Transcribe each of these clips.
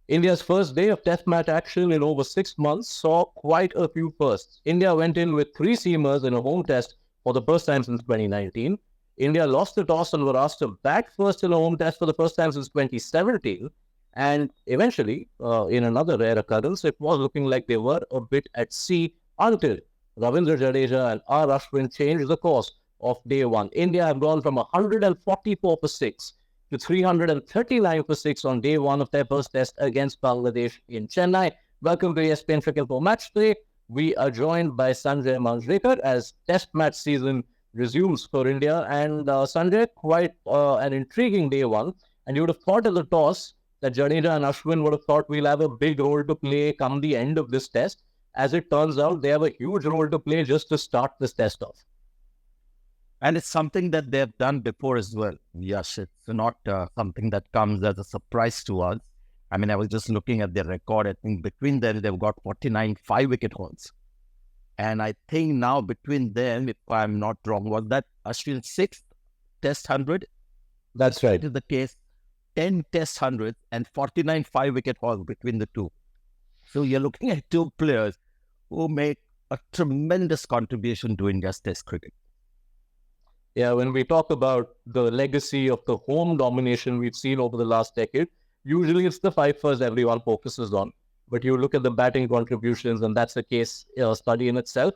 India's first day of Test match action in over 6 months saw quite a few firsts. India went in with three seamers in a home test for the first time since 2019. India lost the toss and were asked to bat first in a home test for the first time since 2017. And eventually, in another rare occurrence, it was looking like they were a bit at sea until Ravindra, Jadeja and Ashwin changed the course of day one. India have gone from 144 for 6 to 339 for 6 on day one of their first test against Bangladesh in Chennai. Welcome to ESPN Cricinfo Match Day. We are joined by Sanjay Manjrekar as test match season resumes for India. And Sanjay, quite an intriguing day one. And you would have thought at the toss that Jadeja and Ashwin would have thought we'll have a big role to play come the end of this test. As it turns out, they have a huge role to play just to start this test off. And it's something that they've done before as well. Yes, it's not something that comes as a surprise to us. I mean, I was just looking at their record. I think between them, they've got 49 5-wicket hauls. And I think now between them, if I'm not wrong, was that Ashwin's 6th Test 100? That's right. It is the case. 10 Test 100s and 49 5-wicket hauls between the two. So you're looking at two players who make a tremendous contribution to India's Test cricket. Yeah, when we talk about the legacy of the home domination we've seen over the last decade, usually it's the fifers everyone focuses on. But you look at the batting contributions, and that's a case study in itself.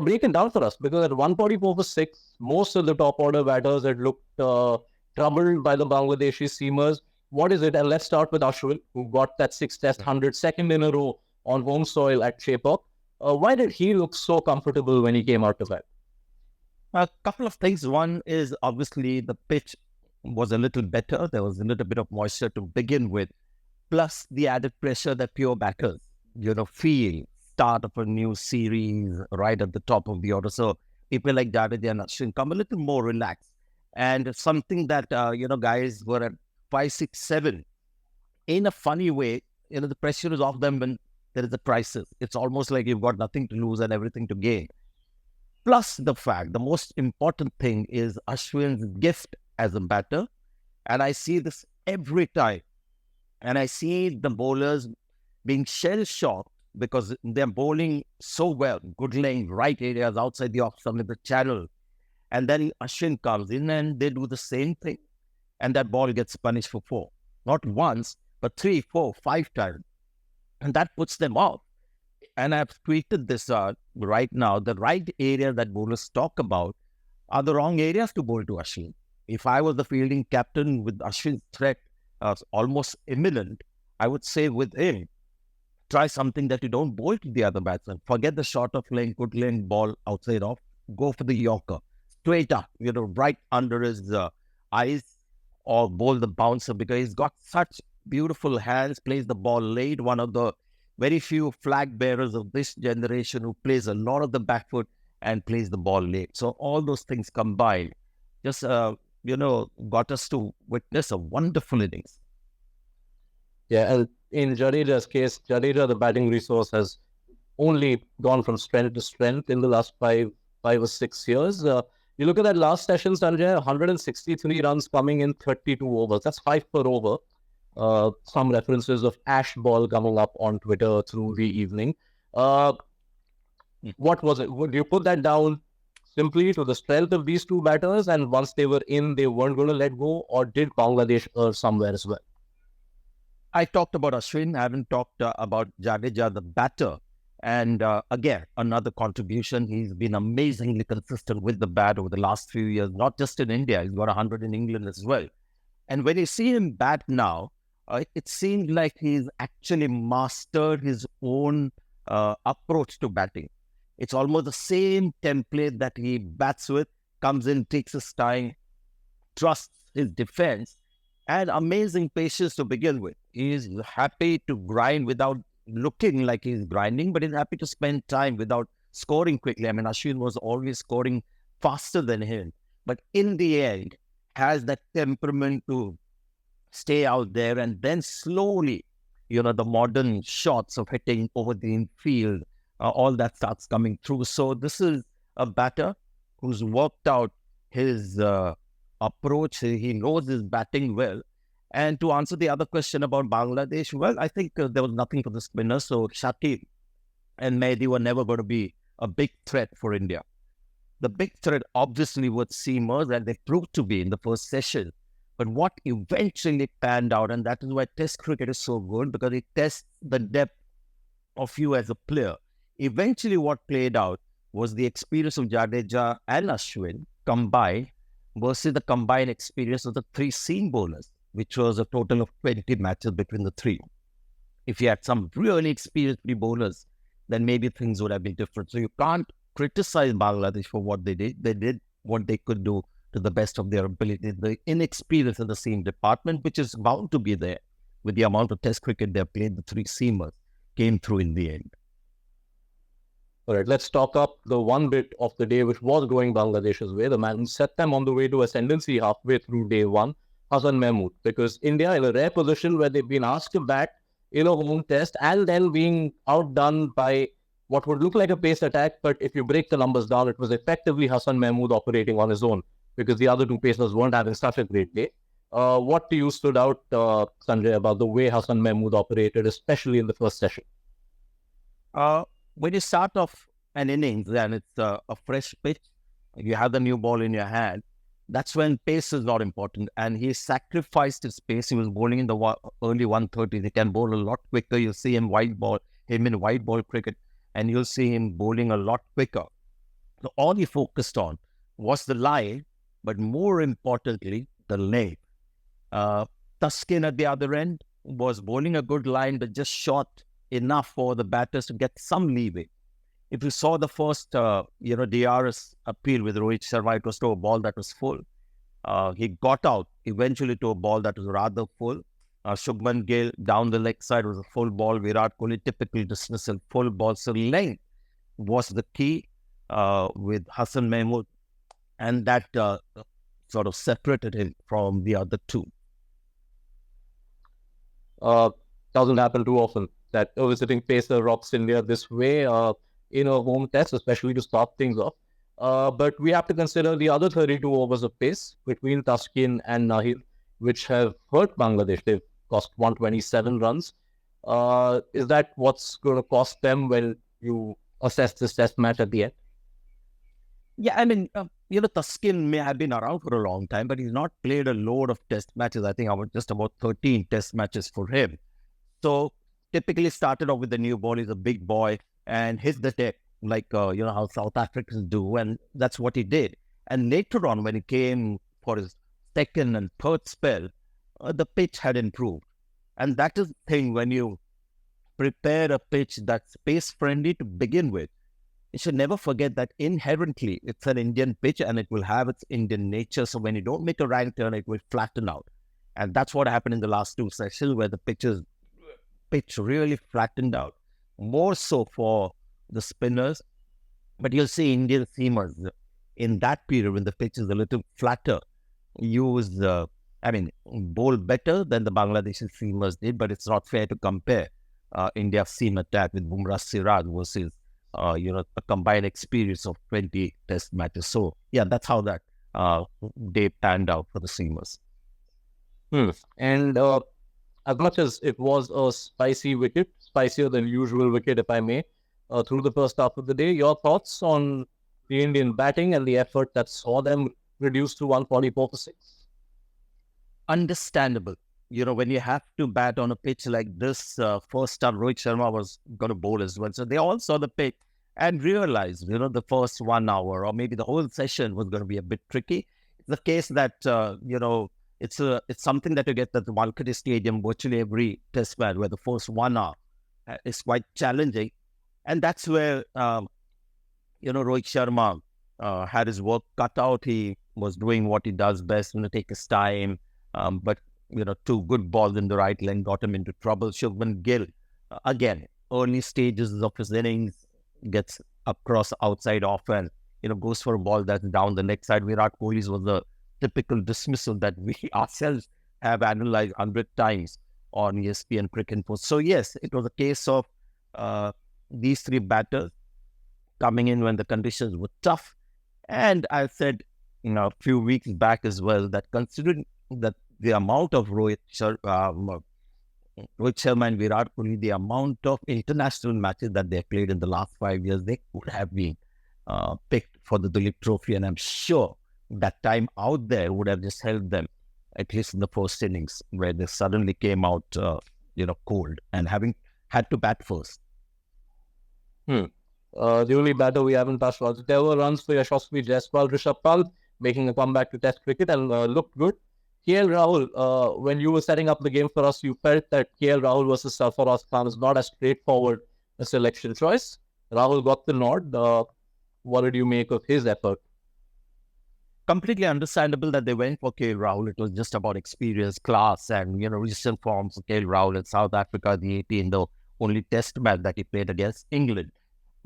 Break it down for us, because at 144 for 6, most of the top order batters had looked troubled by the Bangladeshi seamers. What is it? And let's start with Ashwin, who got that 6 Test 100, second in a row on home soil at Chepauk. Why did he look so comfortable when he came out to bat? A couple of things. One is obviously the pitch was a little better. There was a little bit of moisture to begin with, plus the added pressure that pure batters, feel start of a new series right at the top of the order. So people like Jadeja and Ashwin come a little more relaxed. And something that, guys were at 5, 6, 7, in a funny way, the pressure is off them when there is a crisis. It's almost like you've got nothing to lose and everything to gain. Plus the fact, the most important thing is Ashwin's gift as a batter. And I see this every time. And I see the bowlers being shell-shocked because they're bowling so well, good length, right areas, outside the off-stump, the channel. And then Ashwin comes in and they do the same thing. And that ball gets punished for 4. Not once, but 3, 4, 5 times. And that puts them off. And I've tweeted this right now. The right area that bowlers talk about are the wrong areas to bowl to Ashwin. If I was the fielding captain with Ashwin's threat almost imminent, I would say with him, try something that you don't bowl to the other batsman. Forget the short of length, good length ball outside off. Go for the Yorker. Straight up, right under his eyes, or bowl the bouncer, because he's got such beautiful hands, plays the ball late, one of the very few flag bearers of this generation who plays a lot of the back foot and plays the ball late. So all those things combined just, got us to witness a wonderful innings. Yeah, and in Jadeja's case, Jadeja, the batting resource, has only gone from strength to strength in the last 5 or 6 years. You look at that last session, Sanjay, 163 runs coming in 32 overs. That's 5 per over. Some references of ash ball coming up on Twitter through the evening. What was it? Would you put that down simply to the strength of these two batters, and once they were in, they weren't going to let go, or did Bangladesh err somewhere as well? I talked about Ashwin. I haven't talked about Jadeja, the batter. And again, another contribution. He's been amazingly consistent with the bat over the last few years, not just in India. He's got 100 in England as well. And when you see him bat now, it seems like he's actually mastered his own approach to batting. It's almost the same template that he bats with, comes in, takes his time, trusts his defense, and amazing patience to begin with. He's happy to grind without looking like he's grinding, but he's happy to spend time without scoring quickly. I mean, Ashwin was always scoring faster than him, but in the end, has that temperament to stay out there, and then slowly, the modern shots of hitting over the infield, all that starts coming through. So this is a batter who's worked out his approach. He knows his batting well, And to answer the other question about Bangladesh, well, I think there was nothing for the spinners. So Shakib and Mehdi were never going to be a big threat for India. The big threat obviously was seamers, and they proved to be in the first session. But what eventually panned out, and that is why Test cricket is so good, because it tests the depth of you as a player. Eventually, what played out was the experience of Jadeja and Ashwin combined versus the combined experience of the three seam bowlers, which was a total of 20 matches between the three. If you had some really experienced bowlers, then maybe things would have been different. So you can't criticize Bangladesh for what they did. They did what they could do to the best of their ability. The inexperience in the seam department, which is bound to be there with the amount of Test cricket they played, the three seamers came through in the end. All right, let's talk up the one bit of the day which was going Bangladesh's way. The man who set them on the way to ascendancy halfway through day one, Hassan Mahmud, because India in a rare position where they've been asked to bat in a home test and then being outdone by what would look like a pace attack, but if you break the numbers down, it was effectively Hassan Mahmud operating on his own because the other two pacers weren't having such a great day. What to you stood out, Sanjay, about the way Hassan Mahmud operated, especially in the first session? When you start off an innings and it's a fresh pitch, you have the new ball in your hand, that's when pace is not important. And he sacrificed his pace. He was bowling in the early 130s. He can bowl a lot quicker. You'll see him in white ball cricket, and you'll see him bowling a lot quicker. So all he focused on was the line, but more importantly, the leg. Tuskin at the other end was bowling a good line, but just short enough for the batters to get some leeway. If you saw the first, DRS appeal with Rohit Sharma, it was to a ball that was full. He got out eventually to a ball that was rather full. Shubman Gill down the leg side was a full ball. Virat Kohli, typical dismissal, full ball. So length was the key with Hassan Mahmud, and that sort of separated him from the other two. Doesn't happen too often that a visiting pacer rocks India this way in a home test, especially to start things off. But we have to consider the other 32 overs of pace between Tuskin and Nahir, which have hurt Bangladesh. They've cost 127 runs. Is that what's going to cost them when you assess this test match at the end? Yeah, I mean, Tuskin may have been around for a long time, but he's not played a load of test matches. I think just about 13 test matches for him. So typically started off with the new ball. He's a big boy and hit the deck like, how South Africans do. And that's what he did. And later on, when he came for his second and third spell, the pitch had improved. And that is the thing, when you prepare a pitch that's pace-friendly to begin with, you should never forget that inherently it's an Indian pitch and it will have its Indian nature. So when you don't make a right turn, it will flatten out. And that's what happened in the last two sessions, where the pitch really flattened out, more so for the spinners. But you'll see Indian seamers in that period when the pitch is a little flatter, bowl better than the Bangladeshi seamers did, but it's not fair to compare India's seam attack with Bumrah Siraj versus a combined experience of 20 test matches. So, yeah, that's how that day panned out for the seamers. And as much as it was a spicy wicket, spicier than usual wicket, if I may, through the first half of the day, your thoughts on the Indian batting and the effort that saw them reduced to 144 for 6? Understandable. When you have to bat on a pitch like this, first time Rohit Sharma was going to bowl as well. So they all saw the pitch and realized, the first 1 hour or maybe the whole session was going to be a bit tricky. It's the case that, it's something that you get at the Wankhede Stadium virtually every test match, where the first 1 hour is quite challenging. And that's where, Rohit Sharma had his work cut out. He was doing what he does best, take his time. But two good balls in the right lane got him into trouble. Shubman Gill, again, early stages of his innings, gets across outside off and, goes for a ball that's down the leg side. Virat Kohli's was a typical dismissal that we ourselves have analyzed 100 times on ESPN Cricinfo. So, yes, it was a case of these three batters coming in when the conditions were tough. And I said, a few weeks back as well, that considering that the amount of Rohit Sharma and Virat Kohli, the amount of international matches that they played in the last 5 years, they could have been picked for the Duleep Trophy. And I'm sure that time out there would have just helped them, at least in the first innings, where they suddenly came out, cold and having had to bat first. The only batter we haven't touched was there were runs for Yashasvi Jaiswal, Rishabh Pant making a comeback to Test cricket and looked good. KL Rahul, when you were setting up the game for us, you felt that KL Rahul versus Sarfaraz Khan is not as straightforward a selection choice. Rahul got the nod. What did you make of his effort? Completely understandable that they went for KL Rahul. It was just about experience, class, and recent forms of KL Rahul in South Africa, the 18, the only Test match that he played against England.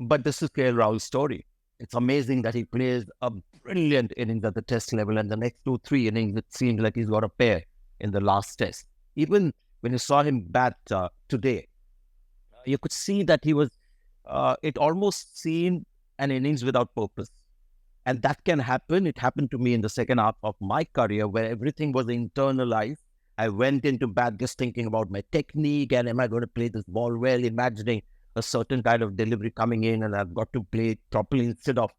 But this is KL Rahul's story. It's amazing that he plays a brilliant innings at the Test level, and the next 2-3 innings, it seems like he's got a pair in the last Test. Even when you saw him bat today, you could see that he was. It almost seemed an innings without purpose. And that can happen. It happened to me in the second half of my career where everything was internalized. I went into bat just thinking about my technique and am I going to play this ball well, imagining a certain kind of delivery coming in and I've got to play it properly instead of,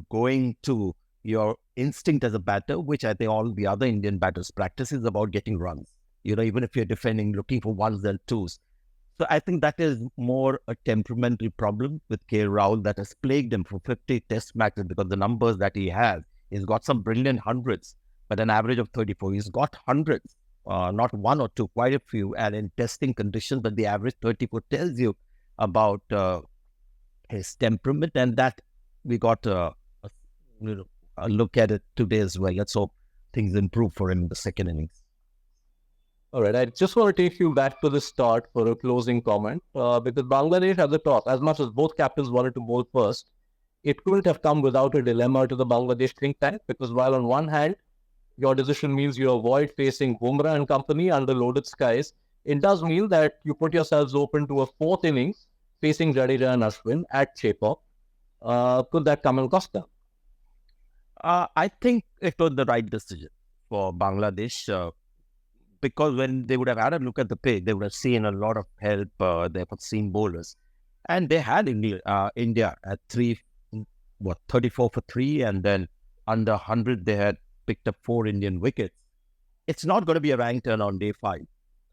going to your instinct as a batter, which I think all the other Indian batters practice is about getting runs. Even if you're defending, looking for ones and twos. So I think that is more a temperamental problem with KL Rahul that has plagued him for 50 Test matches because the numbers that he has, he's got some brilliant hundreds, but an average of 34. He's got hundreds, not one or two, quite a few. And in testing conditions, but the average 34 tells you about his temperament, and that we got a look at it today as well. Let's hope things improve for him in the second innings. All right, I just want to take you back to the start for a closing comment because Bangladesh at the top, as much as both captains wanted to bowl first, it couldn't have come without a dilemma to the Bangladesh think tank because while on one hand, your decision means you avoid facing Bumrah and company under loaded skies, it does mean that you put yourselves open to a fourth innings facing Jadeja and Ashwin at Chepauk. Could that come and cost them? I think it was the right decision for Bangladesh. Because when they would have had a look at the pitch, they would have seen a lot of help there for seam bowlers. And they had India at 34 for 3, and then under 100, they had picked up 4 Indian wickets. It's not going to be a rank turn on day 5.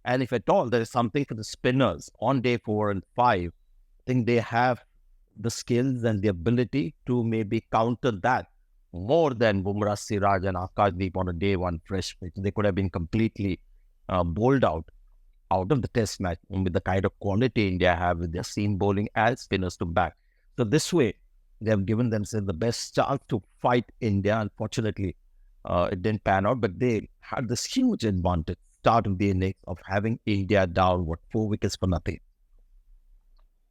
And if at all, there is something for the spinners on day 4 and 5, I think they have the skills and the ability to maybe counter that more than Bumrah, Siraj and Akashdeep on a day 1 fresh pitch. They could have been completely bowled out of the Test match with the kind of quality India have with their seam bowling and spinners to back. So this way, they have given themselves the best chance to fight India. Unfortunately, it didn't pan out, but they had this huge advantage start of the innings of having India down, 4 wickets for nothing.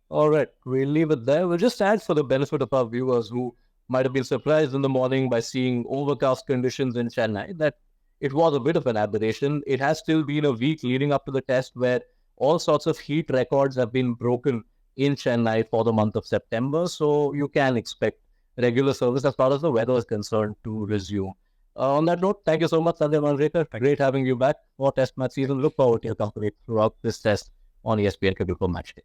All right, we'll leave it there. We'll just add for the benefit of our viewers who might have been surprised in the morning by seeing overcast conditions in Chennai that it was a bit of an aberration. It has still been a week leading up to the Test where all sorts of heat records have been broken in Chennai for the month of September. So you can expect regular service as far as the weather is concerned to resume. On that note, thank you so much, Sanjay Manjrekar. Great having you back for Test match season. Look forward to your company throughout this Test on ESPN Cricinfo Matchday.